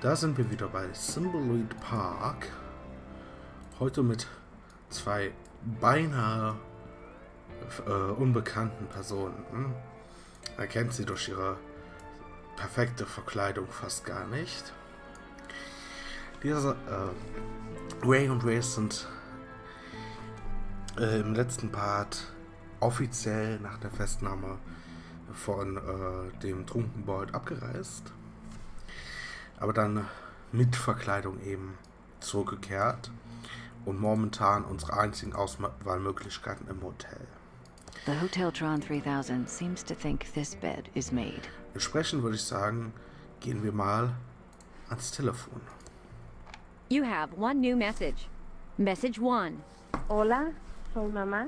Da sind wir wieder bei Thimbleweed Park. Heute mit zwei beinahe unbekannten Personen. Man kennt sie durch ihre perfekte Verkleidung fast gar nicht. Diese Ray und Race sind im letzten Part offiziell nach der Festnahme von dem Trunkenbold abgereist, aber dann mit Verkleidung eben zurückgekehrt und momentan unsere einzigen Auswahlmöglichkeiten im Hotel. The Hoteltron 3000 seems to think this bed is made. Entsprechend würde ich sagen, gehen wir mal ans Telefon. You have one new message. Message 1. Hola, soy mamá.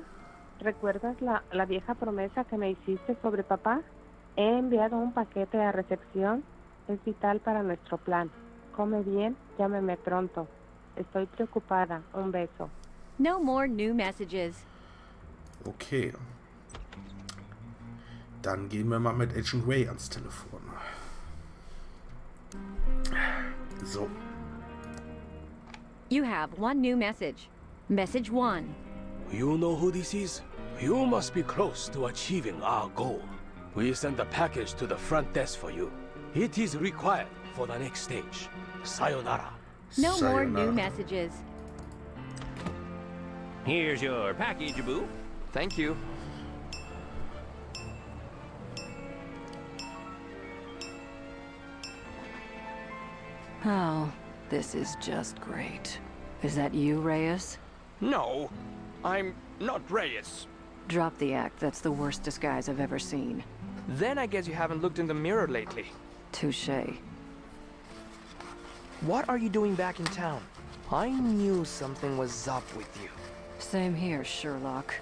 ¿Recuerdas la vieja promesa que me hiciste sobre papá? He enviado un paquete a recepción. Es vital para nuestro plan. Come bien, llámeme pronto. Estoy preocupada. Un beso. No more new messages. Okay. Dann gehen wir mal mit Agent Ray ans Telefon. So. You have one new message. Message 1. You know who this is? You must be close to achieving our goal. We send a package to the front desk for you. It is required for the next stage. Sayonara. No more Sayonara. new messages. Here's your package, boo. Thank you. Oh, this is just great. Is that you, Reyes? No, I'm not Reyes. Drop the act. That's the worst disguise I've ever seen. Then I guess you haven't looked in the mirror lately. Touché. What are you doing back in town? I knew something was up with you. Same here, Sherlock.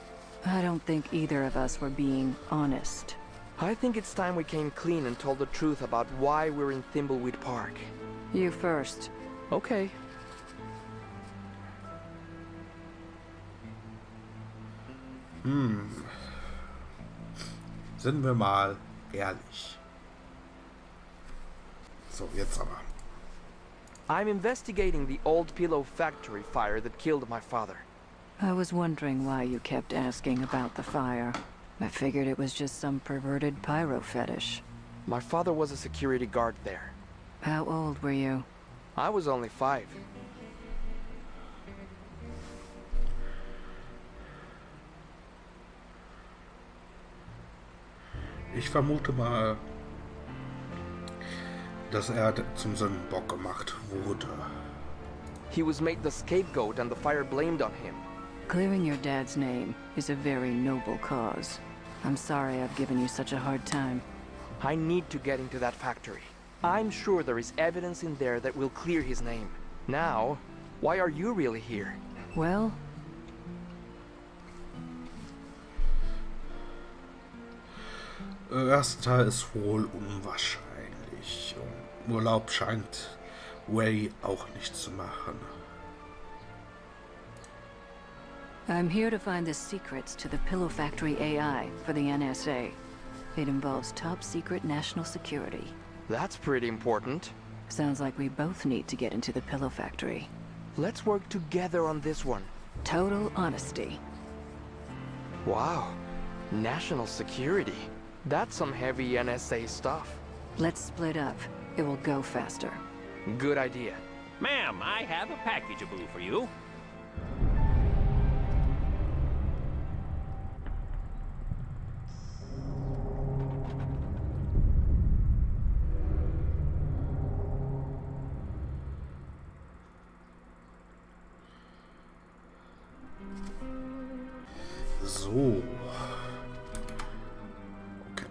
I don't think either of us were being honest. I think it's time we came clean and told the truth about why we're in Thimbleweed Park. You first. Okay. Sind wir mal ehrlich. So, jetzt aber. I'm investigating the old pillow factory fire that killed my father. I was wondering why you kept asking about the fire. I figured it was just some perverted pyro fetish. My father was a security guard there. How old were you? I was only 5. Ich vermute mal, dass er zum Sündenbock gemacht wurde. He was made the scapegoat and the fire blamed on him. Clearing your dad's name is a very noble cause. I'm sorry I've given you such a hard time. I need to get into that factory. I'm sure there is evidence in there that will clear his name. Now, why are you really here? Well, Erster ist wohl unwahrscheinlich. Urlaub scheint Ray auch nicht zu machen. I'm here to find the secrets to the Pillow Factory AI for the NSA. It involves top secret national security. That's pretty important. Sounds like we both need to get into the Pillow Factory. Let's work together on this one. Total honesty. Wow. National security. That's some heavy NSA stuff. Let's split up. It will go faster. Good idea. Ma'am, I have a package, boo, for you. So. Okay.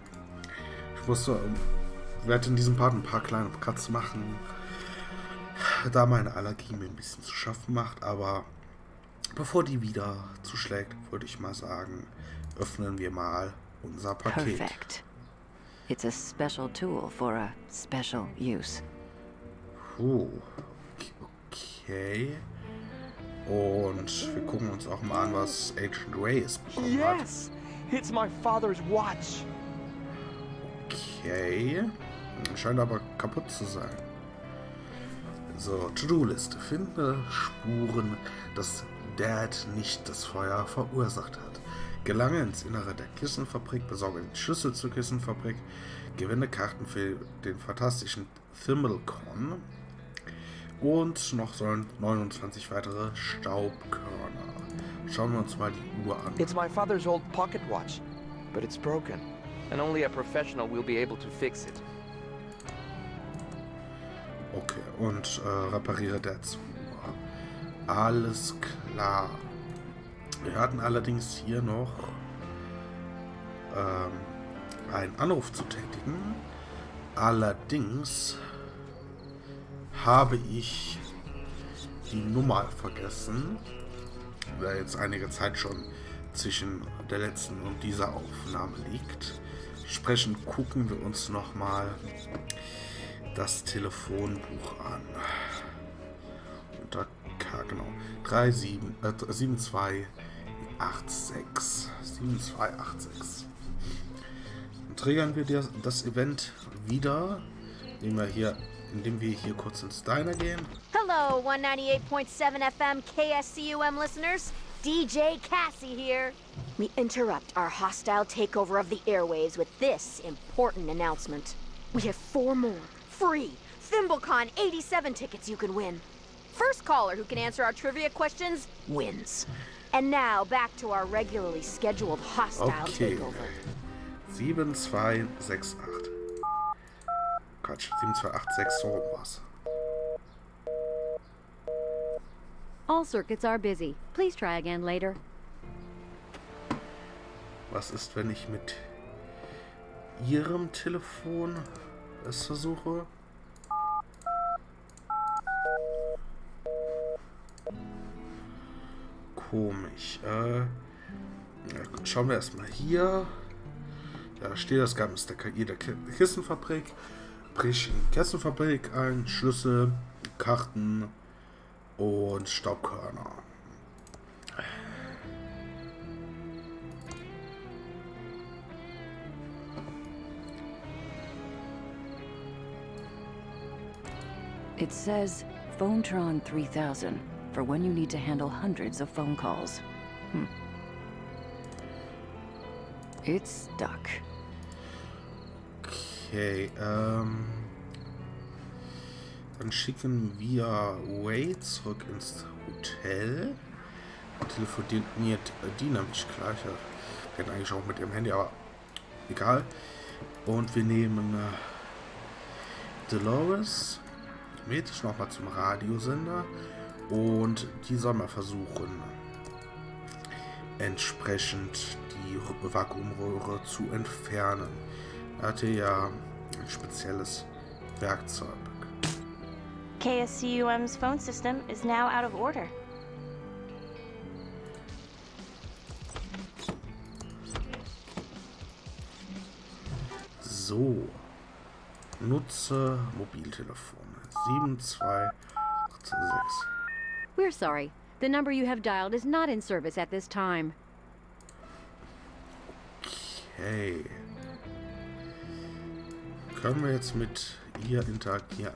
Ich werde in diesem Part ein paar kleine Cuts machen, da meine Allergie mir ein bisschen zu schaffen macht, aber bevor die wieder zuschlägt, würde ich mal sagen, öffnen wir mal unser Paket. Perfect. It's a special tool for a special use. Okay. Und wir gucken uns auch mal an, was Agent Ray bekommen hat. Yes! It's my father's watch. Okay. Scheint aber kaputt zu sein. So, To-Do-Liste. Finde Spuren, dass Dad nicht das Feuer verursacht hat. Gelange ins Innere der Kissenfabrik, besorge den Schlüssel zur Kissenfabrik, gewinne Karten für den fantastischen Thimbleweed und noch sollen 29 weitere Staubkörner. Schauen wir uns mal die Uhr an. It's my father's old pocket watch, but it's broken, and only a professional will be able to fix it. Okay, und repariere Dads Uhr. Alles klar. Wir hatten allerdings hier noch einen Anruf zu tätigen. Allerdings habe ich die Nummer vergessen, da jetzt einige Zeit schon zwischen der letzten und dieser Aufnahme liegt. Entsprechend gucken wir uns nochmal das Telefonbuch an. Unter K, genau. 7286. 7286. Dann triggern wir das Event wieder, indem wir hier kurz ins Diner gehen. Hello, 198.7 FM KSCUM listeners. DJ Cassie here. We interrupt our hostile takeover of the airwaves with this important announcement. We have 4 more free ThimbleCon 87 tickets you can win. First caller who can answer our trivia questions wins. And now back to our regularly scheduled hostile takeover. 7268. Quatsch, 7286, so was. All circuits are busy. Please try again later. Was ist, wenn ich mit Ihrem Telefon es versuche? Komisch. Schauen wir erstmal hier. Da steht das Geheimnis der KI der Kissenfabrik. Brich in die Kissenfabrik ein, Schlüssel, Karten und Staubkörner. It says Phonetron 3000 for when you need to handle hundreds of phone calls. It's stuck. Okay, dann schicken wir Wade zurück ins Hotel. Telefoniert die nämlich gleich. Wir eigentlich auch mit ihrem Handy, aber egal. Und wir nehmen Dolores mit nochmal zum Radiosender. Und die soll mal versuchen, entsprechend die Vakuumröhre zu entfernen. Er hatte ja ein spezielles Werkzeug. KSCUM's phone system is now out of order. So. Nutze Mobiltelefon. 7286. We're sorry. The number you have dialed is not in service at this time. Okay. Können wir jetzt mit ihr interagieren?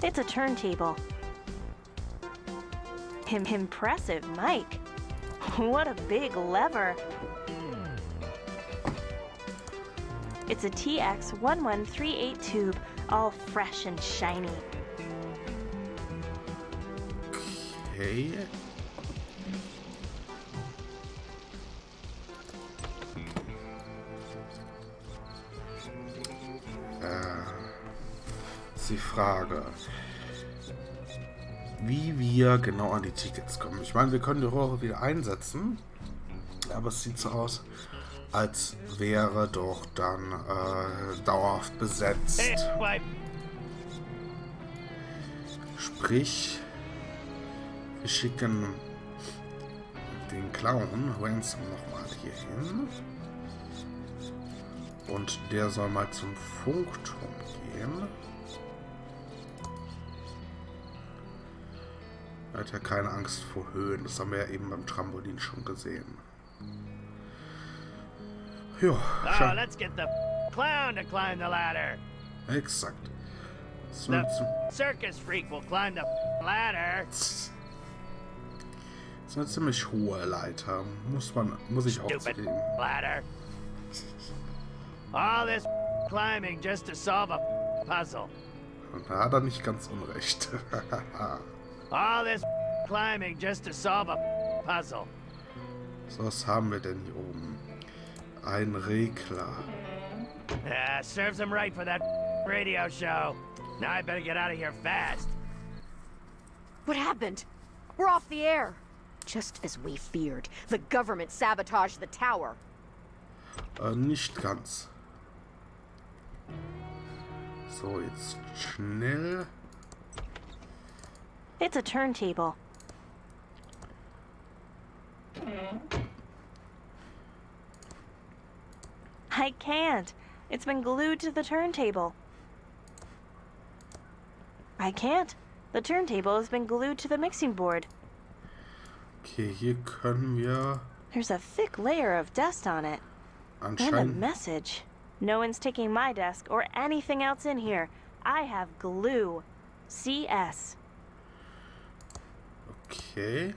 It's a turntable. Impressive, Mike. What a big lever. It's a TX1138 tube, all fresh and shiny. Okay. Ist die Frage, wie wir genau an die Tickets kommen. Ich meine, wir können die Rohre wieder einsetzen, aber es sieht so aus, als wäre doch dann dauerhaft besetzt. Sprich, wir schicken den Clown Ransom nochmal hier hin. Und der soll mal zum Funkturm gehen. Er hat ja keine Angst vor Höhen. Das haben wir ja eben beim Trampolin schon gesehen. Ja, let's get the clown to climb the ladder. Exakt. The circus freak will climb the ladder. Das ist eine ziemlich hohe Leiter. Muss ich auch Stupid zugeben. ladder. All this climbing just to solve a puzzle. Und da hat er nicht ganz unrecht. All this climbing just to solve a puzzle. So, was haben wir denn hier oben? Ein Regler. Serves him right for that radio show. Now I better get out of here fast. What happened? We're off the air. Just as we feared, the government sabotaged the tower. Nicht ganz. So, jetzt schnell. It's a turntable. I can't. It's been glued to the turntable. I can't. The turntable has been glued to the mixing board. Okay, hier können wir There's a thick layer of dust on it. And a anscheinend... message. No one's taking my desk or anything else in here. I have glue. CS. Okay.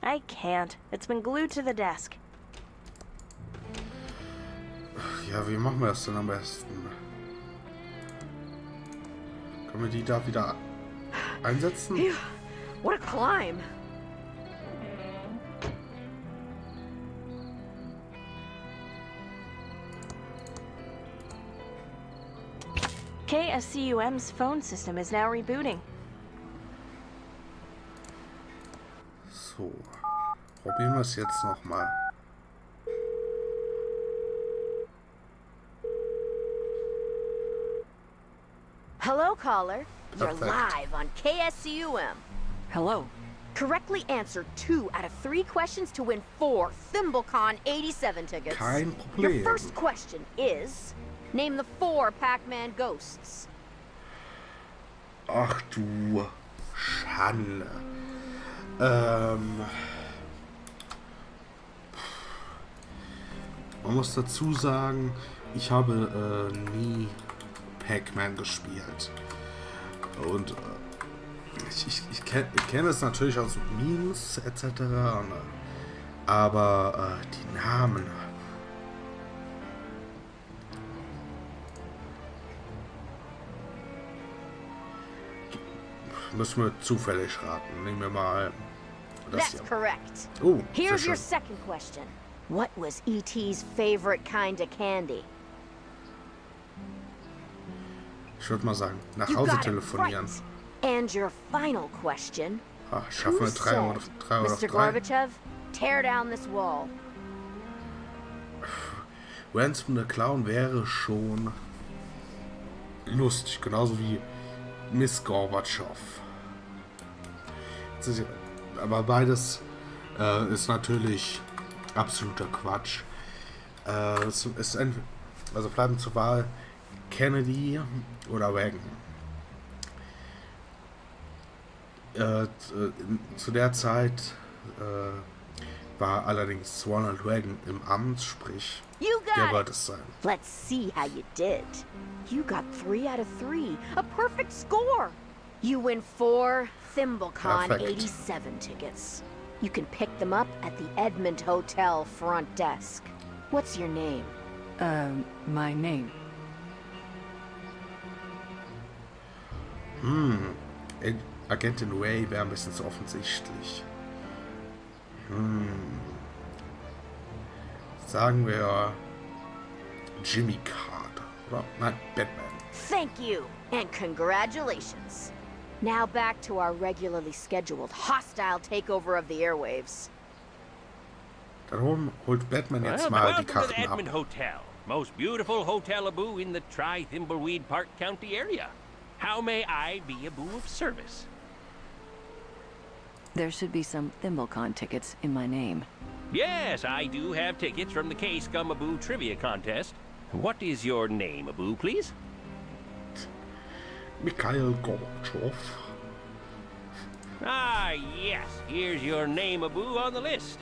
I can't. It's been glued to the desk. Ja, wie machen wir das denn am besten? Können wir die da wieder einsetzen? Phew. What a climb. KSCUM's phone system is now rebooting. So. Probieren wir es jetzt nochmal. Hello, caller. You're Perfect. live on KSCUM. Hello. Correctly answer 2 out of 3 questions to win 4 ThimbleCon 87 tickets. Kein Your Problem. first question is, name the 4 Pac-Man ghosts. Ach du Schande. Man muss dazu sagen, ich habe nie Pac-Man gespielt. Und ich kenne es natürlich aus Memes etc. Aber die Namen... Müssen wir zufällig raten. Nehmen wir mal das That's hier. correct. Oh, sehr Here's your schön. second question. What was E.T.'s favorite kind of candy? Ich würde mal sagen, nach You Hause got it telefonieren. right. And your final question. Schaffen Who wir drei said, oder Mr. 3? Gorbachev, tear down this wall? Ransom the Clown wäre schon lustig, genauso wie Miss Gorbatschow. Aber beides ist natürlich absoluter Quatsch. Es ist also bleiben zur Wahl Kennedy oder Reagan. Zu der Zeit war allerdings Ronald Reagan im Amt, sprich, You der got wird it. es sein. Let's see how you did. You got 3 out of 3. A perfect score. You win 4 ThimbleCon Perfect. 87 tickets. You can pick them up at the Edmond Hotel front desk. What's your name? My name. Agentin Ray wäre ein bisschen zu offensichtlich. Sagen wir Jimmy Carter, oder? Nein, Batman. Thank you, and congratulations. Now back to our regularly scheduled hostile takeover of the airwaves. Dann holt Batman jetzt Well, mal die welcome to the Karten Edmond ab. Hotel. Most beautiful hotel-a-boo in the Thimbleweed Park County area. How may I be a boo of service? There should be some ThimbleCon tickets in my name. Yes, I do have tickets from the K-Scum-a-Boo trivia contest. What is your name, a-boo, please? Mikhail Gorbatschow. Ah, yes. Here's your name, a-boo, on the list.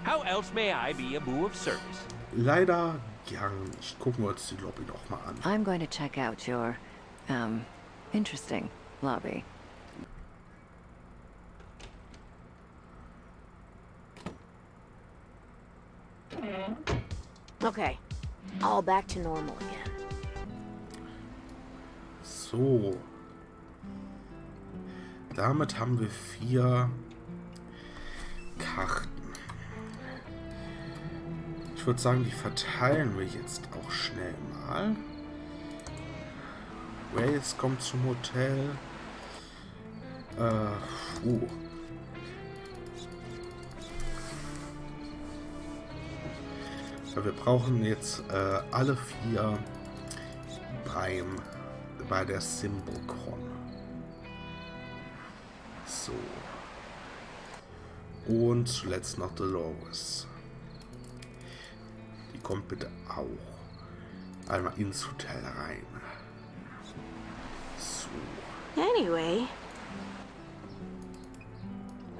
How else may I be a boo of service? Leider gar nicht. Gucken wir uns die Lobby noch mal an. I'm going to check out your, Interesting. Lobby. Okay, all back to normal again. So. Damit haben wir 4 Karten. Ich würde sagen, die verteilen wir jetzt auch schnell mal. Wales kommt zum Hotel. Ja, wir brauchen jetzt alle 4 bei der Thimblecon. So. Und zuletzt noch Dolores. Die kommt bitte auch einmal ins Hotel rein. So. Anyway,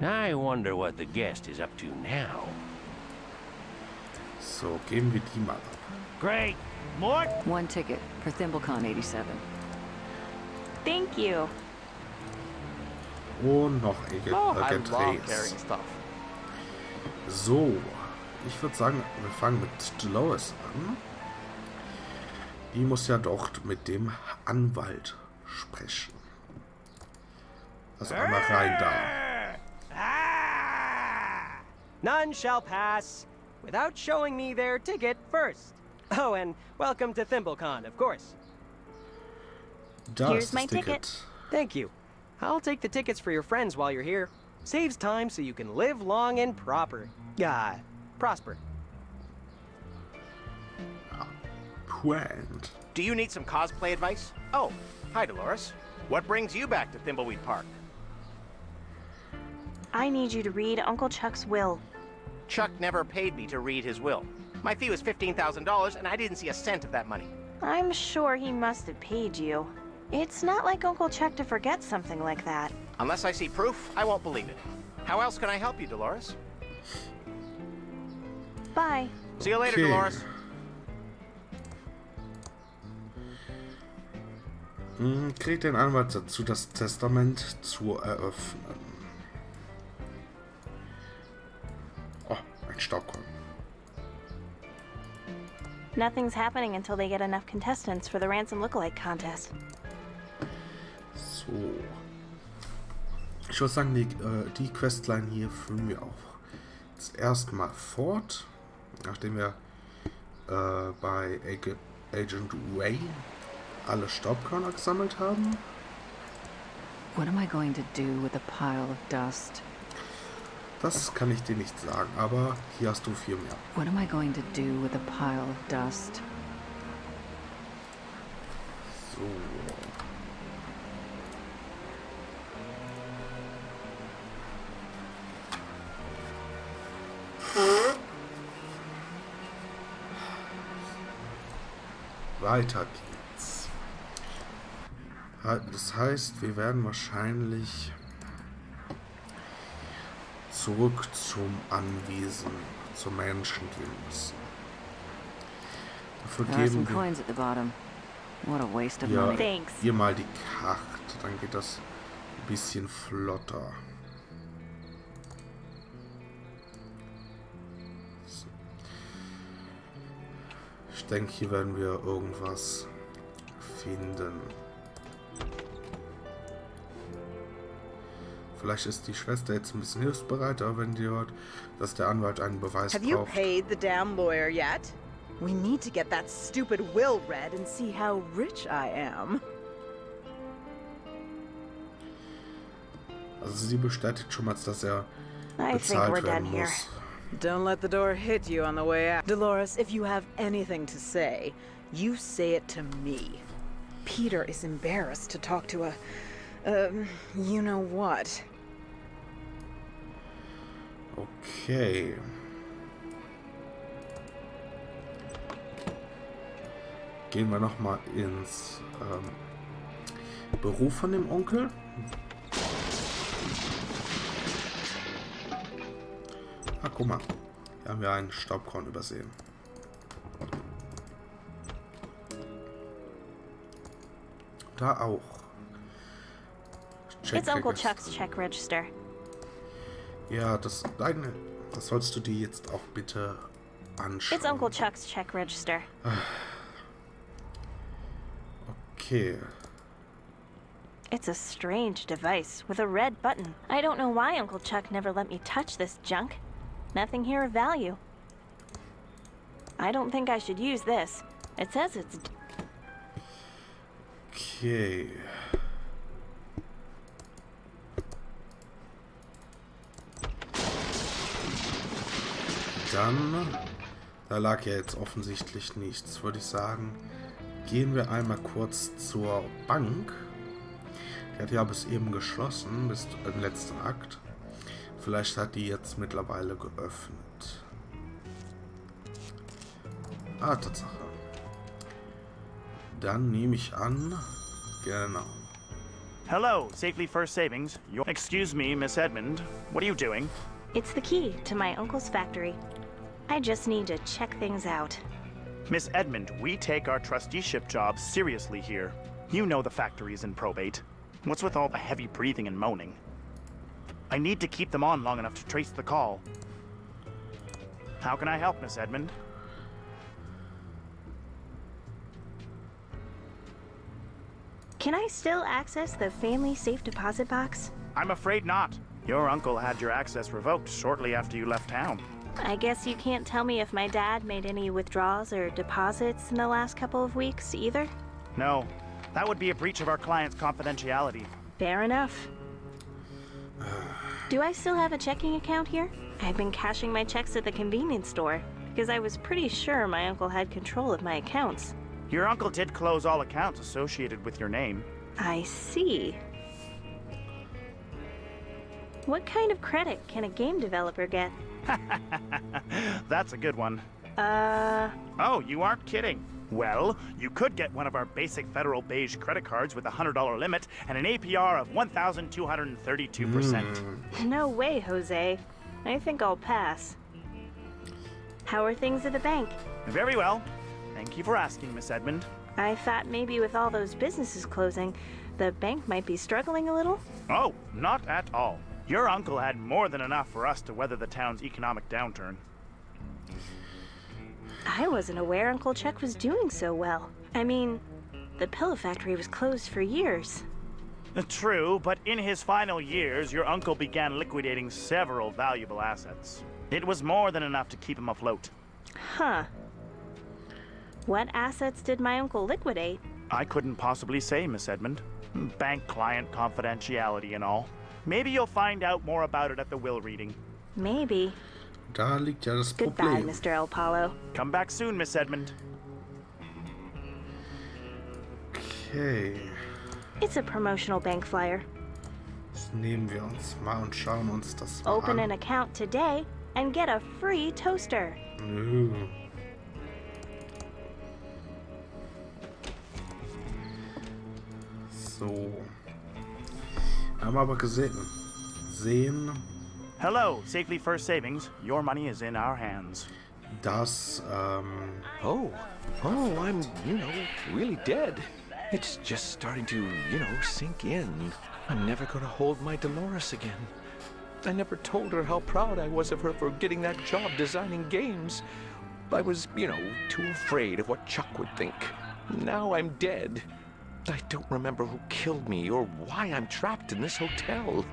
I wonder what the guest is up to now. So, geben wir die mal ab. Great. Mort? 1 ticket for ThimbleCon 87. thank you. Und noch Oh, I Agent love Reyes. carrying stuff. So, ich würde sagen, wir fangen mit Dolores an. Die muss ja dort mit dem Anwalt sprechen. Also einmal rein da. Ah! None shall pass without showing me their ticket first. Oh, and welcome to ThimbleCon, of course. Da Here's ist my das Ticket. Thank you. I'll take the tickets for your friends while you're here. Saves time so you can live long and prosper. Point. Do you need some cosplay advice? Oh, hi, Dolores. What brings you back to Thimbleweed Park? I need you to read Uncle Chuck's will. Chuck never paid me to read his will. My fee was $15,000, and I didn't see a cent of that money. I'm sure he must have paid you. It's not like Uncle Chuck to forget something like that. Unless I see proof, I won't believe it. How else can I help you, Dolores? Bye. See you later, Okay. Dolores. Kriegt den Anwalt dazu, das Testament zu eröffnen. Oh, ein Staubkorn. Nothing's happening until they get enough contestants for the ransom lookalike contest. So. Ich würde sagen, die Questline hier führen wir auch jetzt erstmal fort, nachdem wir bei Agent Ray alle Staubkörner gesammelt haben. What am I going to do with a pile of dust? Das kann ich dir nicht sagen, aber hier hast du 4 mehr. What am I going to do with a pile of dust? So. Weiter geht's. Das heißt, wir werden wahrscheinlich zurück zum Anwesen, zum Menschen gehen müssen. Dafür There are some geben coins at the bottom. What a waste of wir money. Thanks. ihr mal die Karte, dann geht das ein bisschen flotter. So. Ich denke, hier werden wir irgendwas finden. Vielleicht ist die Schwester jetzt ein bisschen hilfsbereiter, wenn die hört, dass der Anwalt einen Beweis Have you braucht. paid the damn lawyer yet? We need to get that stupid will read and see how rich I am. Also sie bestätigt schon mal, dass er I think bezahlt we're werden done here. muss. Don't let the door hit you on the way out. Dolores, if you have anything to say, you say it to me. Peter is embarrassed to talk to a, you know what. Okay. Gehen wir noch mal ins Büro von dem Onkel. Ah, guck mal. Hier haben wir einen Staubkorn übersehen. Da auch. It's Uncle Checkregister. Chuck's check register. Ja, das sollst du dir jetzt auch bitte anschauen. It's Uncle Chuck's check register. Okay. It's a strange device with a red button. I don't know why Uncle Chuck never let me touch this junk. Nothing here of value. I don't think I should use this. It says it's... Okay. Dann, da lag ja jetzt offensichtlich nichts, würde ich sagen. Gehen wir einmal kurz zur Bank. Die hat ja bis eben geschlossen, bis im letzten Akt. Vielleicht hat die jetzt mittlerweile geöffnet. Ah, Tatsache. Dann nehme ich an, genau. Hello, Safely First Savings. Excuse me, Miss Edmund. What are you doing? It's the key to my uncle's factory. I just need to check things out. Miss Edmund, we take our trusteeship jobs seriously here. You know the factory is in probate. What's with all the heavy breathing and moaning? I need to keep them on long enough to trace the call. How can I help, Miss Edmund? Can I still access the family safe deposit box? I'm afraid not. Your uncle had your access revoked shortly after you left town. I guess you can't tell me if my dad made any withdrawals or deposits in the last couple of weeks either? No, that would be a breach of our client's confidentiality. Fair enough. Do I still have a checking account here? I've been cashing my checks at the convenience store because I was pretty sure my uncle had control of my accounts. Your uncle did close all accounts associated with your name. I see. What kind of credit can a game developer get? That's a good one. Oh, you aren't kidding. Well, you could get one of our basic federal beige credit cards with a $100 limit and an APR of 1,232%. No way, Jose. I think I'll pass. How are things at the bank? Very well. Thank you for asking, Miss Edmund. I thought maybe with all those businesses closing, the bank might be struggling a little. Oh, not at all. Your uncle had more than enough for us to weather the town's economic downturn. I wasn't aware Uncle Chuck was doing so well. I mean, the pillow factory was closed for years. True, but in his final years, your uncle began liquidating several valuable assets. It was more than enough to keep him afloat. Huh. What assets did my uncle liquidate? I couldn't possibly say, Miss Edmund. Bank client confidentiality and all. Maybe you'll find out more about it at the will reading. Maybe. Da liegt ja das Goodbye, Problem. Mr. El Palo. Come back soon, Miss Edmund. Okay. It's a promotional bank flyer. Das nehmen wir uns mal und schauen uns das mal Open an. an account today and get a free toaster. So. Haben wir aber sehen, Hello, Safely First Savings. Your money is in our hands. dass, Oh, I'm, really dead. It's just starting to, sink in. I'm never gonna hold my Dolores again. I never told her how proud I was of her for getting that job designing games. I was, too afraid of what Chuck would think. Now I'm dead. I don't remember who killed me or why I'm trapped in this hotel.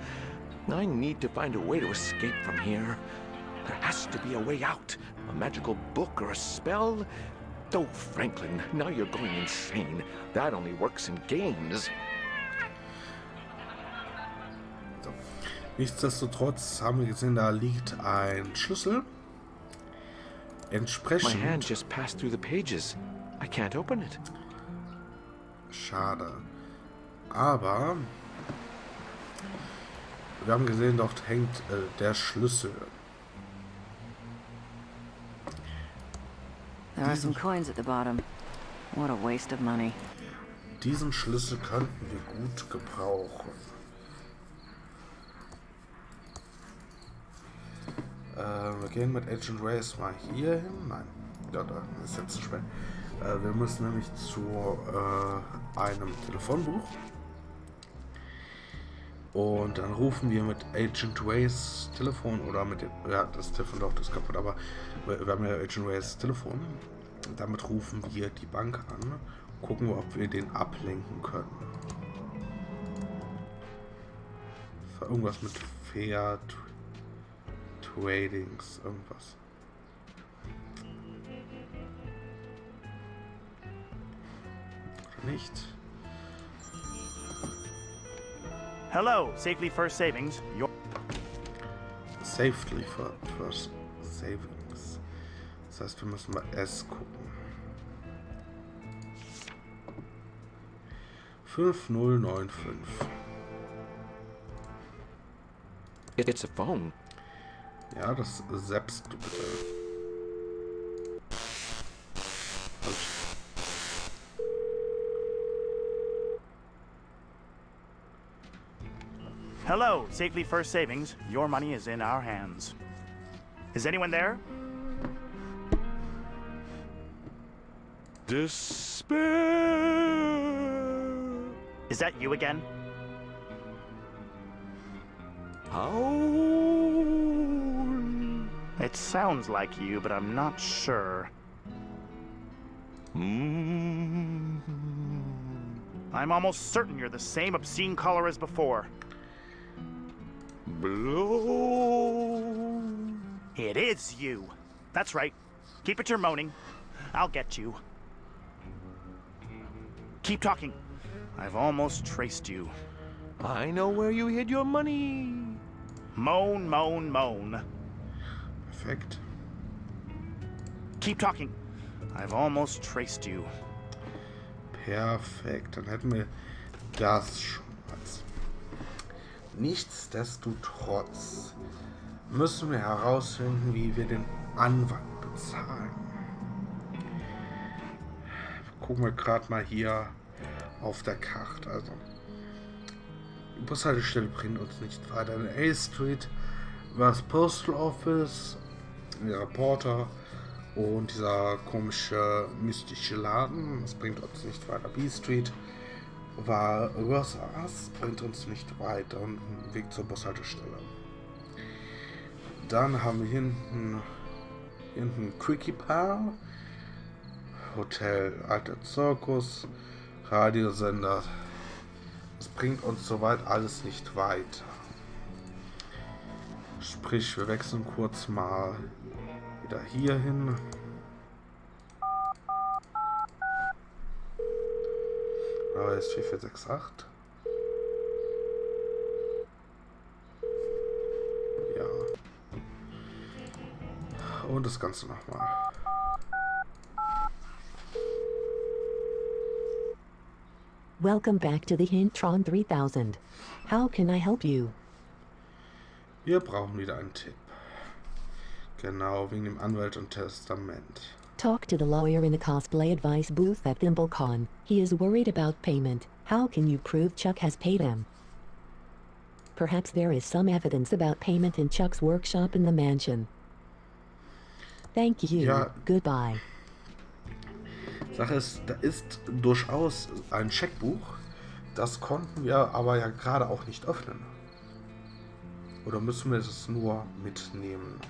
I need to find a way to escape from here. There has to be a way out. A magical book or a spell. Oh, Franklin, now you're going insane. That only works in games. nichtsdestotrotz haben wir gesehen, da liegt ein Schlüssel. My hand Entsprechend. just passed through the pages. I can't open it. Schade. Aber wir haben gesehen, dort hängt der Schlüssel. There are some coins at the bottom. What a waste of money. Diesen Schlüssel könnten wir gut gebrauchen. Wir gehen mit Agent Race mal hier hin. Nein, ja, da ist jetzt zu spät. Wir müssen nämlich zu einem Telefonbuch. Und dann rufen wir mit Agent Ways Telefon oder mit dem, ja, das Telefon doch, das ist kaputt, aber wir haben ja Agent Ways Telefon. Damit rufen wir die Bank an, gucken, ob wir den ablenken können. Das war irgendwas mit Fair Tradings, irgendwas. Oder nicht? Hello, Safely First Savings. Safely First Savings. Das heißt, wir müssen bei S gucken. 5095. It's a phone. Ja, das selbst du bitte. Hello, Safely First Savings. Your money is in our hands. Is anyone there? Despair. Is that you again? It sounds like you, but I'm not sure. I'm almost certain you're the same obscene caller as before. Blow. It is you. That's right. Keep it your moaning. I'll get you. Keep talking. I've almost traced you. I know where you hid your money. Moan, moan, moan. Perfekt. Keep talking. I've almost traced you. Perfekt. Dann hätten wir das schon. Nichtsdestotrotz müssen wir herausfinden, wie wir den Anwalt bezahlen. Gucken wir gerade mal hier auf der Karte. Also, die Bushaltestelle bringt uns nicht weiter. In A Street war das Postal Office, der Reporter und dieser komische, mystische Laden. Das bringt uns nicht weiter. B Street war Rosas, bringt uns nicht weiter und einen Weg zur Bushaltestelle. Dann haben wir hinten Quickie Pal, Hotel Alter Zirkus, Radiosender. Das bringt uns soweit alles nicht weiter. Sprich, wir wechseln kurz mal wieder hier hin. Da ist 4468. Ja. Und das Ganze nochmal. Welcome back to the Hintron 3000. How can I help you? Wir brauchen wieder einen Tipp. Genau, wegen dem Anwalt und Testament. Talk to the lawyer in the cosplay advice booth at ThimbleCon. He is worried about payment. How can you prove Chuck has paid him? Perhaps there is some evidence about payment in Chuck's workshop in the mansion. Thank you. Ja. Goodbye. Sache ist, da ist durchaus ein Scheckbuch. Das konnten wir aber ja gerade auch nicht öffnen. Oder müssen wir es nur mitnehmen?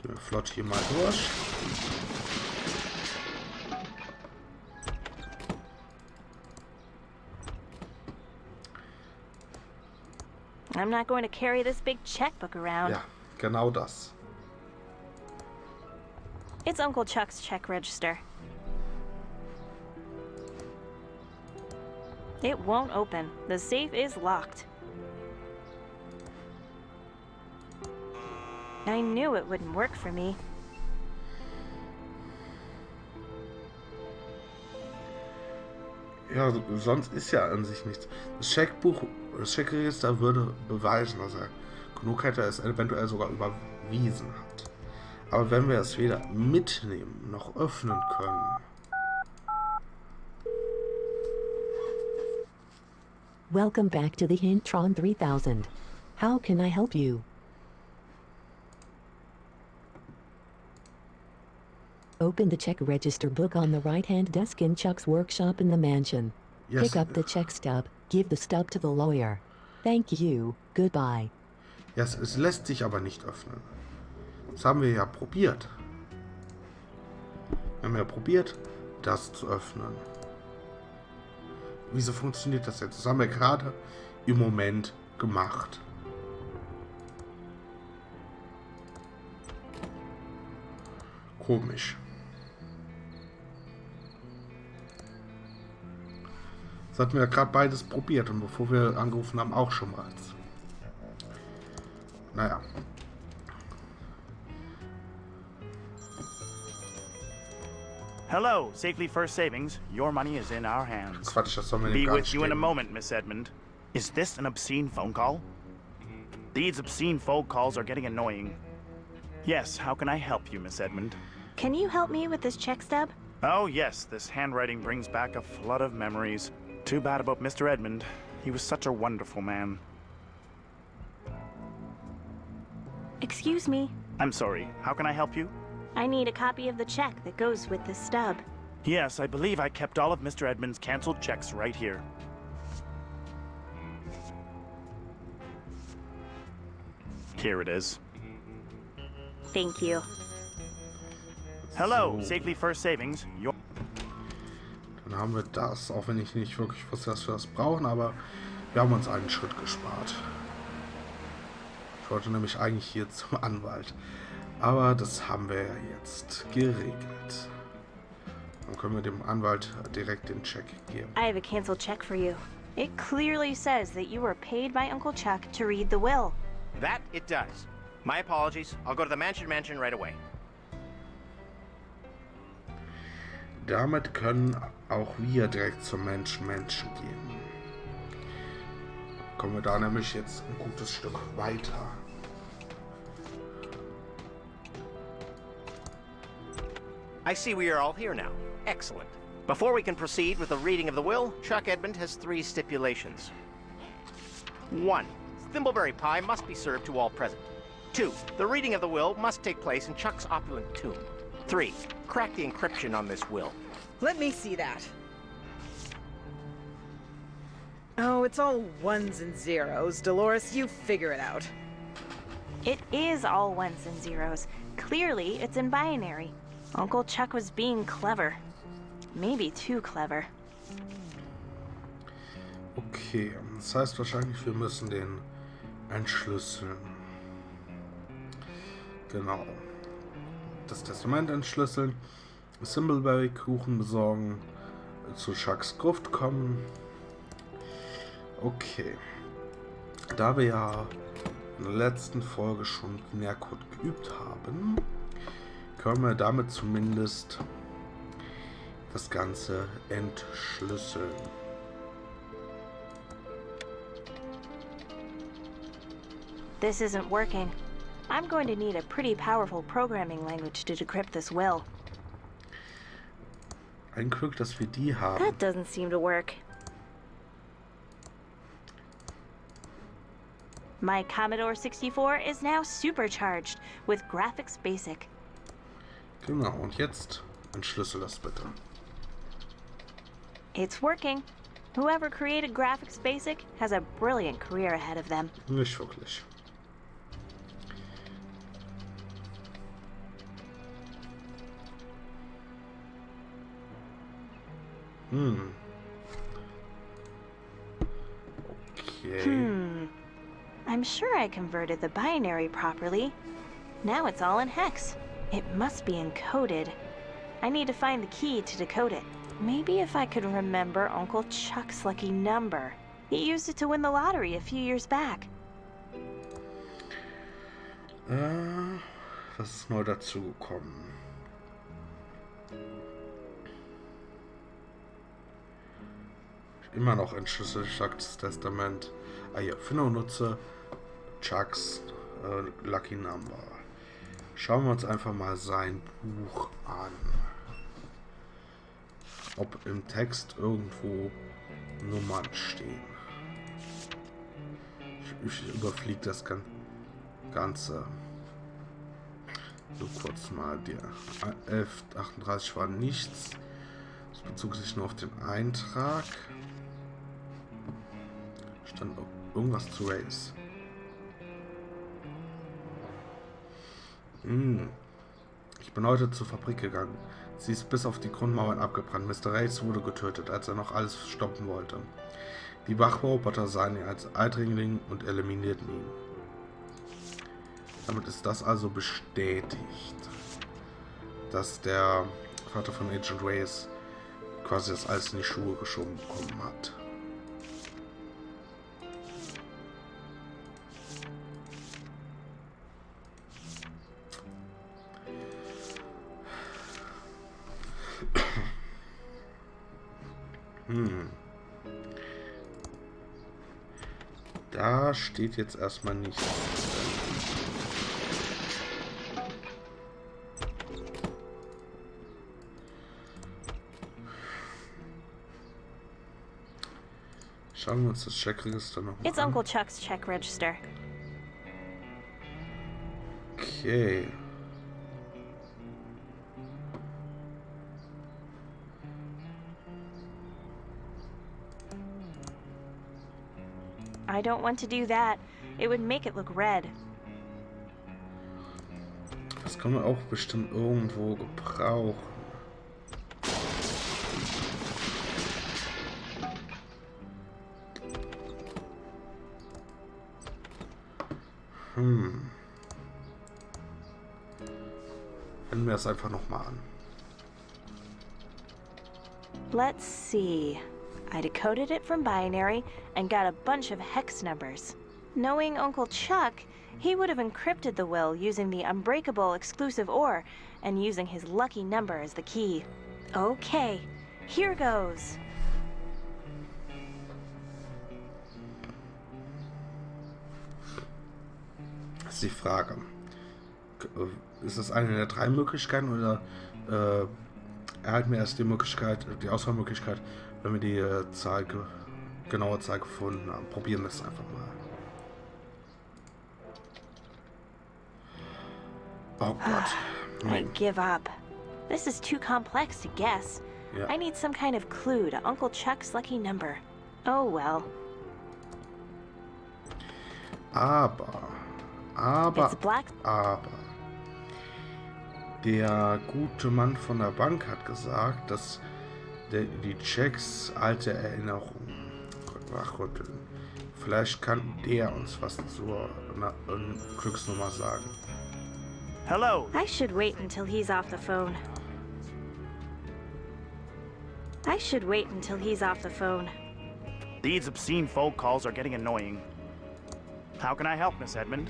Gehen wir flott hier mal durch. I'm not going to carry this big checkbook around. Ja, genau das. It's Uncle Chuck's check register. It won't open. The safe is locked. I knew it wouldn't work for me. Ja, sonst ist ja an sich nichts. Das Scheckbuch, das Scheckregister würde beweisen, dass er genug hätte, es eventuell sogar überwiesen hat. Aber wenn wir es weder mitnehmen noch öffnen können. Welcome back to the Hintron 3000. How can I help you? Open the check register book on the right-hand desk in Chuck's workshop in the mansion. Yes. Pick up the check stub. Give the stub to the lawyer. Thank you. Goodbye. Ja, es lässt sich aber nicht öffnen. Das haben wir ja probiert. Wir haben ja probiert, das zu öffnen. Wieso funktioniert das jetzt? Das haben wir gerade im Moment gemacht. Komisch. Das hatten wir ja gerade beides probiert und bevor wir angerufen haben, auch schon mal. Naja. Hello, Safely First Savings. Your money is in our hands. Quatsch, das soll mir Be gar with nicht you in a geben. moment, Miss Edmund. Is this an obscene phone call? These obscene phone calls are getting annoying. Yes, how can I help you, Miss Edmund? Can you help me with this check stub? Oh, yes, this handwriting brings back a flood of memories. Too bad about Mr. Edmund. He was such a wonderful man. Excuse me. I'm sorry, how can I help you? I need a copy of the check that goes with this stub. Yes, I believe I kept all of Mr. Edmund's canceled checks right here. Here it is. Thank you. Hello, Safely First Savings. Your Dann haben wir das, auch wenn ich nicht wirklich wusste, dass wir das brauchen, aber wir haben uns einen Schritt gespart. Ich wollte nämlich eigentlich hier zum Anwalt. Aber das haben wir ja jetzt geregelt. Dann können wir dem Anwalt direkt den Check geben. I have a canceled check for you. It clearly says that you were paid by Uncle Chuck to read the will. That it does. My apologies. I'll go to the mansion right away. Damit können auch wir direkt zum Menschen gehen. Kommen wir da nämlich jetzt ein gutes Stück weiter. I see we are all here now. Excellent. Before we can proceed with the reading of the will, Chuck Edmund has 3 stipulations. 1. Thimbleberry pie must be served to all present. 2. The reading of the will must take place in Chuck's opulent tomb. 3. Crack the encryption on this will. Let me see that. Oh, it's all ones and zeros. Dolores, you figure it out. It is all ones and zeros. Clearly, it's in binary. Uncle Chuck was being clever. Maybe too clever. Okay, das heißt wahrscheinlich, wir müssen den entschlüsseln. Genau. Das Testament entschlüsseln, Thimbleberry-Kuchen besorgen, zu Chucks Gruft kommen. Okay. Da wir ja in der letzten Folge schon Nährcode geübt haben, können wir damit zumindest das Ganze entschlüsseln. This isn't working. I'm going to need a pretty powerful programming language to decrypt this will. Ein Glück, dass wir die haben. That doesn't seem to work. My Commodore 64 is now supercharged with Graphics Basic. Genau, und jetzt entschlüssel das bitte. It's working. Whoever created Graphics Basic has a brilliant career ahead of them. Nicht wirklich. Okay. I'm sure I converted the binary properly. Now it's all in hex. It must be encoded. I need to find the key to decode it. Maybe if I could remember Uncle Chuck's lucky number. He used it to win the lottery a few years back. Was ist neu dazugekommen? Immer noch entschlüsselt Chucks Testament. Ah ja, finde und nutze Chucks Lucky Number. Schauen wir uns einfach mal sein Buch an. Ob im Text irgendwo Nummern stehen. Ich überfliege das Ganze So kurz mal, die 1138 war nichts. Das bezog sich nur auf den Eintrag. Stand irgendwas zu Race. Ich bin heute zur Fabrik gegangen. Sie ist bis auf die Grundmauern abgebrannt. Mr. Race wurde getötet, als er noch alles stoppen wollte. Die Wachroboter sahen ihn als Eindringling und eliminierten ihn. Damit ist das also bestätigt, dass der Vater von Agent Race quasi das alles in die Schuhe geschoben bekommen hat. Da steht jetzt erstmal nichts. Schauen wir uns das Checkregister noch mal It's an. Uncle Chuck's check register. Okay. I don't want to do that. It would make it look red. Das kann man auch bestimmt irgendwo gebrauchen. Wenden wir es einfach nochmal an. Let's see. I decoded it from binary and got a bunch of hex numbers. Knowing Uncle Chuck, he would have encrypted the will using the unbreakable exclusive ore and using his lucky number as the key. Okay, here goes. Das ist die Frage. Ist das eine der drei Möglichkeiten oder erhalten wir erst die Möglichkeit, die Auswahlmöglichkeit, wenn wir die genaue Zahl gefunden haben? Probieren wir es einfach mal. Oh Gott. I give up. This is too complex to guess. Yeah. I need some kind of clue to Uncle Chuck's lucky number. Oh well. Aber. It's black. Aber. Der gute Mann von der Bank hat gesagt, dass die Checks alte Erinnerungen wachrütteln. Vielleicht kann der uns was zur Glücksnummer sagen. Hello. I should wait until he's off the phone. These obscene phone calls are getting annoying. How can I help, Miss Edmund?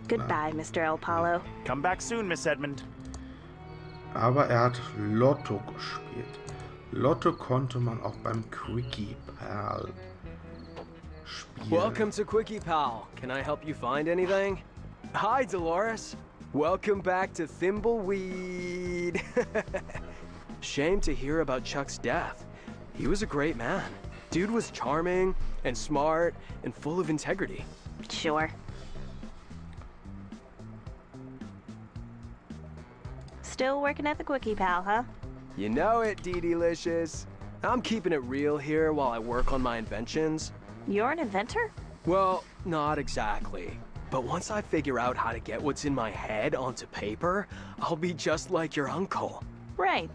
Goodbye, Mr. El Palo. Come back soon, Miss Edmund. Aber hat Lotto gespielt. Lotto konnte man auch beim Quickie Pal spielen. Welcome to Quickie Pal. Can I help you find anything? Hi, Dolores. Welcome back to Thimbleweed. Shame to hear about Chuck's death. He was a great man. Dude was charming and smart and full of integrity. Sure. Still working at the Quickie Pal, huh? You know it, Dee-Delicious. I'm keeping it real here while I work on my inventions. You're an inventor? Well, not exactly. But once I figure out how to get what's in my head onto paper, I'll be just like your uncle. Right.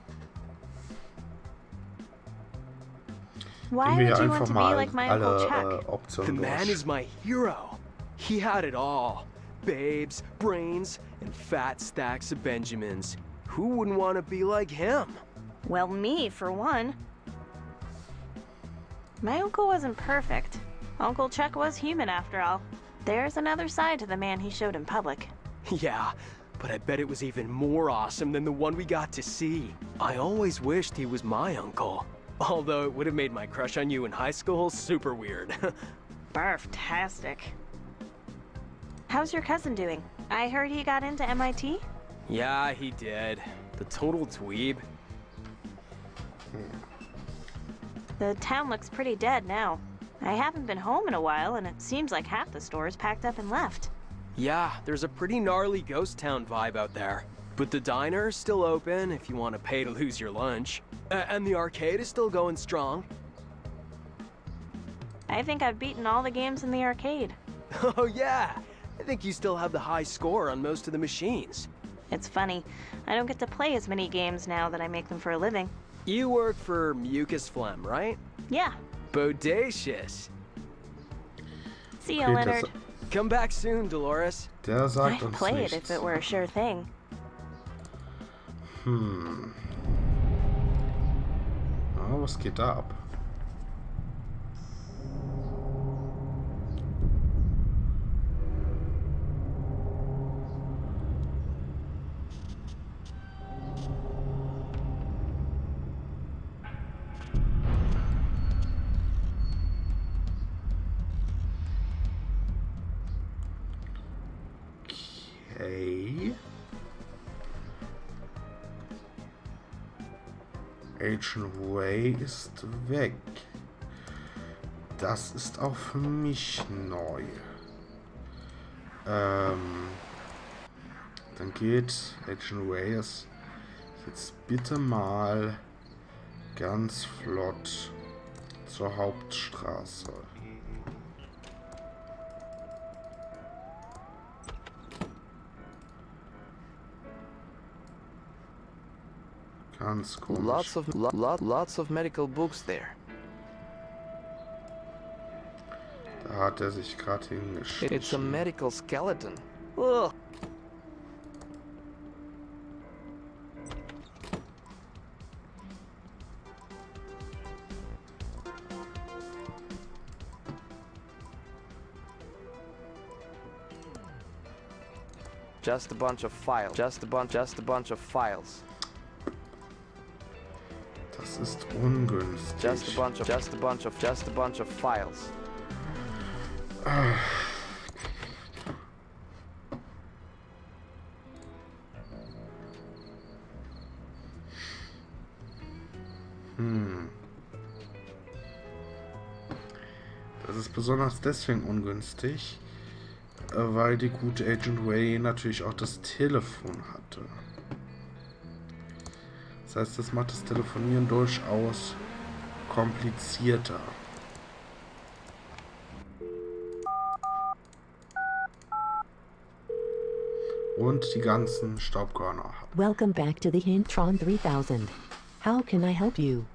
Why would you want to be like my Uncle Chuck? The man is my hero. He had it all. Babes, brains, and fat stacks of Benjamins. Who wouldn't want to be like him? Well, me, for one. My uncle wasn't perfect. Uncle Chuck was human, after all. There's another side to the man he showed in public. Yeah, but I bet it was even more awesome than the one we got to see. I always wished he was my uncle. Although it would have made my crush on you in high school super weird. Barf-tastic. How's your cousin doing? I heard he got into MIT? Yeah, he did. The total dweeb. The town looks pretty dead now. I haven't been home in a while, and it seems like half the store is packed up and left. Yeah, there's a pretty gnarly ghost town vibe out there. But the diner's still open if you want to pay to lose your lunch. And the arcade is still going strong. I think I've beaten all the games in the arcade. Oh yeah, I think you still have the high score on most of the machines. It's funny, I don't get to play as many games now that I make them for a living. You work for Mucus Phlegm, right? Yeah. Bodacious. See you, Leonard. Come back soon, Dolores. Der sagt I'd uns play nichts. it if it were a sure thing. Ah, was geht da ab? Okay. Agent Way ist weg. Das ist auch für mich neu. Dann geht Agent Way jetzt bitte mal ganz flott zur Hauptstraße. Ganz komisch. Lots of medical books there. Da hat er sich gerade hingeschrieben. It's a medical skeleton. Ugh. Just a bunch of files. Just a bunch of files. Das ist ungünstig. Just a bunch of files. Das ist besonders deswegen ungünstig, weil die gute Agent Way natürlich auch das Telefon hatte. Das heißt, das macht das Telefonieren durchaus komplizierter. Und die ganzen Staubkörner. Welcome back to the Hintron 3000. How can I help you?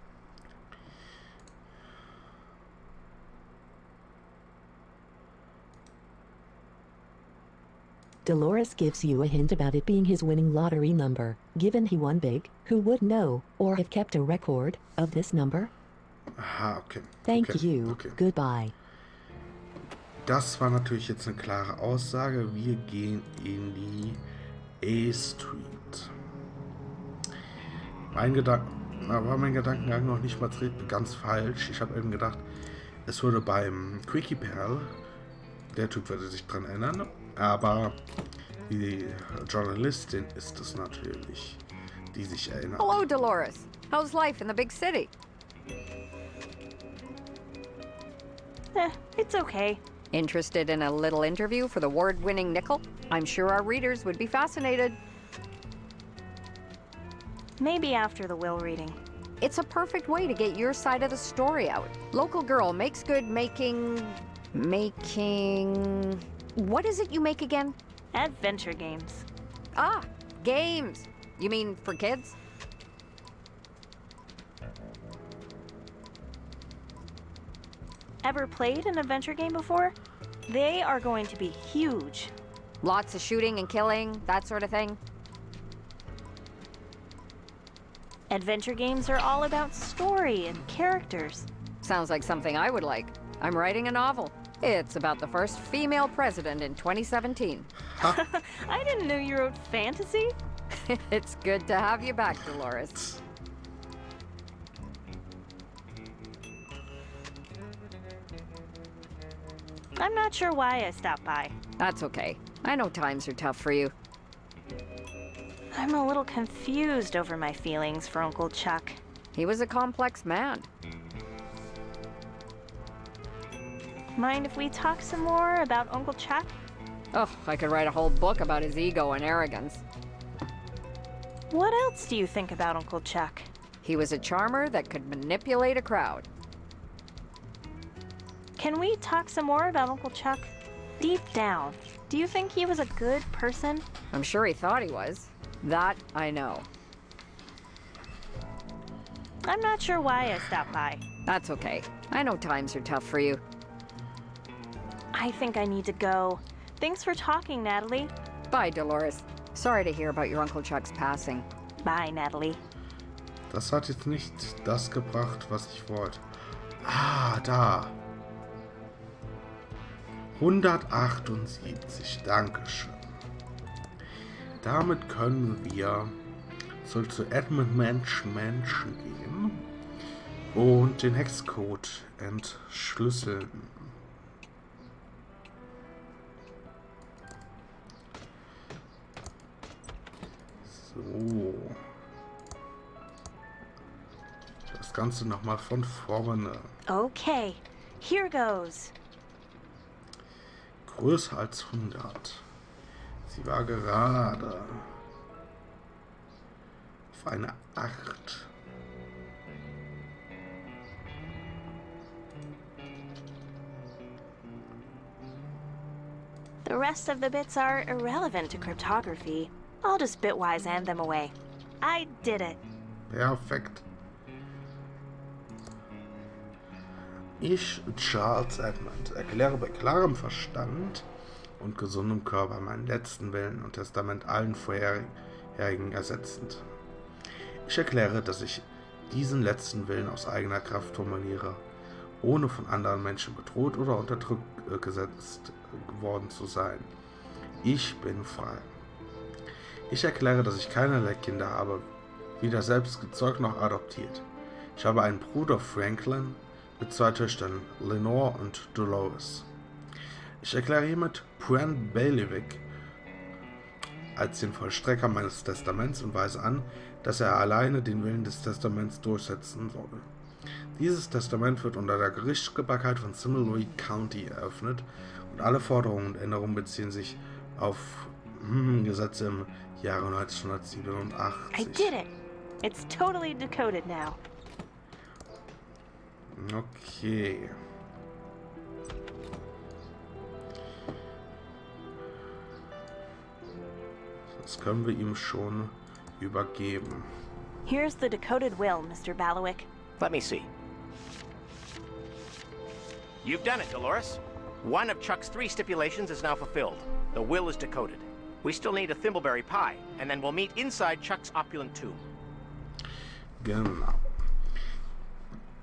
Dolores gives you a hint about it being his winning lottery number. Given he won big, who would know or have kept a record of this number? Aha, okay. Thank okay. you. Okay. Goodbye. Das war natürlich jetzt eine klare Aussage. Wir gehen in die A-Street. Da war mein Gedankengang noch nicht mal ganz falsch. Ich habe eben gedacht, es würde beim Quickie Perl, der Typ würde sich dran erinnern, aber die Journalistin ist es natürlich, die sich erinnert. Hello, Dolores. How's life in the big city? It's okay. Interested in a little interview for the award-winning Nickel? I'm sure our readers would be fascinated. Maybe after the will reading. It's a perfect way to get your side of the story out. Local girl makes good making... What is it you make again? Adventure games. Ah, games. You mean for kids? Ever played an adventure game before? They are going to be huge. Lots of shooting and killing, that sort of thing? Adventure games are all about story and characters. Sounds like something I would like. I'm writing a novel. It's about the first female president in 2017. I didn't know you wrote fantasy. It's good to have you back, Dolores. I'm not sure why I stopped by. That's okay. I know times are tough for you. I'm a little confused over my feelings for Uncle Chuck. He was a complex man. Mind if we talk some more about Uncle Chuck? Oh, I could write a whole book about his ego and arrogance. What else do you think about Uncle Chuck? He was a charmer that could manipulate a crowd. Can we talk some more about Uncle Chuck? Deep down, do you think he was a good person? I'm sure he thought he was. That I know. I'm not sure why I stopped by. That's okay. I know times are tough for you. I think I need to go. Thanks for talking, Natalie. Bye, Dolores. Sorry to hear about your Uncle Chuck's passing. Bye, Natalie. Das hat jetzt nicht das gebracht, was ich wollte. Ah, da. 178, Dankeschön. Damit können wir zurück zu Edmund Mansion gehen und den Hexcode entschlüsseln. So. Das Ganze nochmal von vorne. Okay, here goes. Größer als 100. Sie war gerade auf eine 8. The rest of the bits are irrelevant to cryptography. I'll just bitwise hand them away. I did it. Perfekt. Ich, Charles Edmund, erkläre bei klarem Verstand und gesundem Körper meinen letzten Willen und Testament allen vorherigen ersetzend. Ich erkläre, dass ich diesen letzten Willen aus eigener Kraft formuliere, ohne von anderen Menschen bedroht oder unterdrückt gesetzt worden zu sein. Ich bin frei. Ich erkläre, dass ich keinerlei Kinder habe, weder selbst gezeugt noch adoptiert. Ich habe einen Bruder Franklin mit 2 Töchtern, Lenore und Dolores. Ich erkläre hiermit Brent Bailiwick als den Vollstrecker meines Testaments und weise an, dass er alleine den Willen des Testaments durchsetzen soll. Dieses Testament wird unter der Gerichtsbarkeit von Thimbleweed County eröffnet und alle Forderungen und Änderungen beziehen sich auf Gesetze im Jahre 1987. I did it. It's totally decoded now. Okay. Das können wir ihm schon übergeben. Here's the decoded will, Mr. Bailiwick. Let me see. You've done it, Dolores. One of Chuck's 3 stipulations is now fulfilled. The will is decoded. We still need a thimbleberry pie, and then we'll meet inside Chuck's opulent tomb. Genau.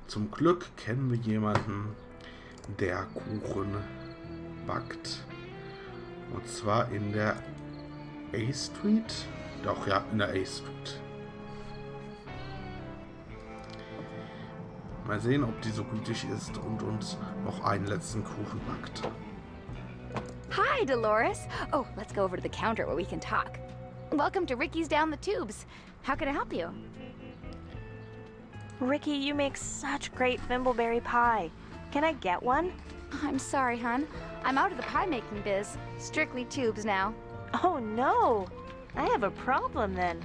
Zum Glück kennen wir jemanden, der Kuchen backt. Und zwar in der A Street? Doch, ja, in der A Street. Mal sehen, ob die so gütig ist und uns noch einen letzten Kuchen backt. Hi, Dolores. Oh, let's go over to the counter where we can talk. Welcome to Ricky's Down the Tubes. How can I help you? Ricky, you make such great thimbleberry pie. Can I get one? I'm sorry, hon. I'm out of the pie-making biz. Strictly tubes now. Oh, no. I have a problem, then.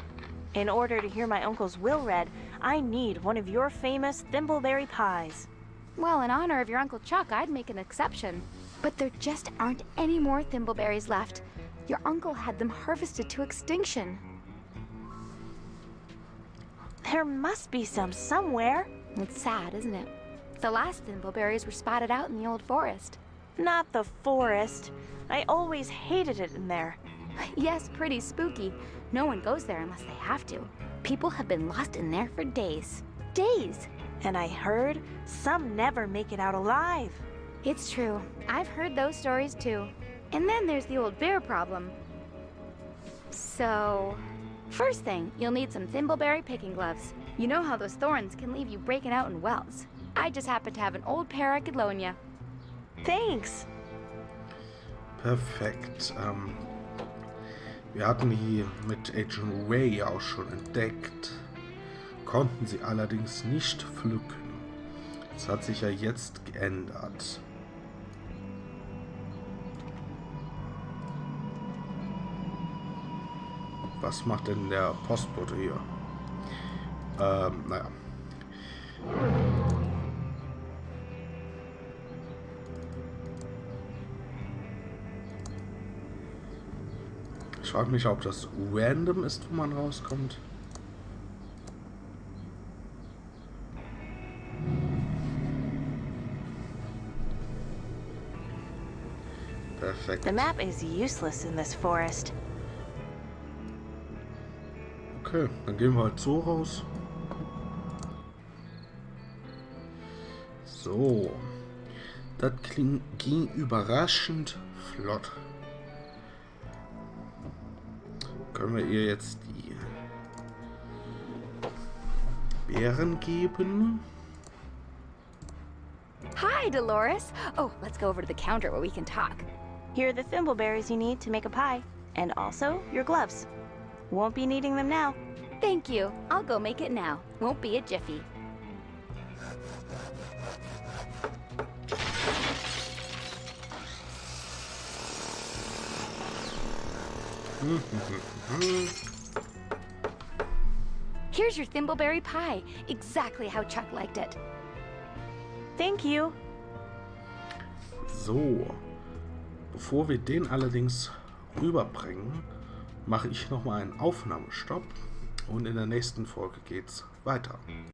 In order to hear my uncle's will read, I need one of your famous thimbleberry pies. Well, in honor of your Uncle Chuck, I'd make an exception. But there just aren't any more thimbleberries left. Your uncle had them harvested to extinction. There must be some somewhere. It's sad, isn't it? The last thimbleberries were spotted out in the old forest. Not the forest. I always hated it in there. Yes, pretty spooky. No one goes there unless they have to. People have been lost in there for days. Days! And I heard some never make it out alive. It's true. I've heard those stories too. And then there's the old bear problem. So, first thing, you'll need some thimbleberry picking gloves. You know how those thorns can leave you breaking out in welts. I just happen to have an old pair I could loan you. Thanks. Perfekt. Wir hatten die mit Agent Ray auch schon entdeckt, konnten sie allerdings nicht pflücken. Das hat sich ja jetzt geändert. Was macht denn der Postbote hier? Naja. Ich frage mich, ob das random ist, wo man rauskommt. Perfekt. The map is useless in this forest. Okay, dann gehen wir halt so raus. So. Das ging überraschend flott. Können wir ihr jetzt die Beeren geben? Hi, Dolores. Oh, let's go over to the counter where we can talk. Here are the thimbleberries you need to make a pie, and also your gloves. Won't be needing them now. Thank you. I'll go make it now. Won't be a jiffy. Here's your thimbleberry pie. Exactly how Chuck liked it. Thank you. So. Bevor wir den allerdings rüberbringen, mache ich nochmal einen Aufnahmestopp und in der nächsten Folge geht's weiter.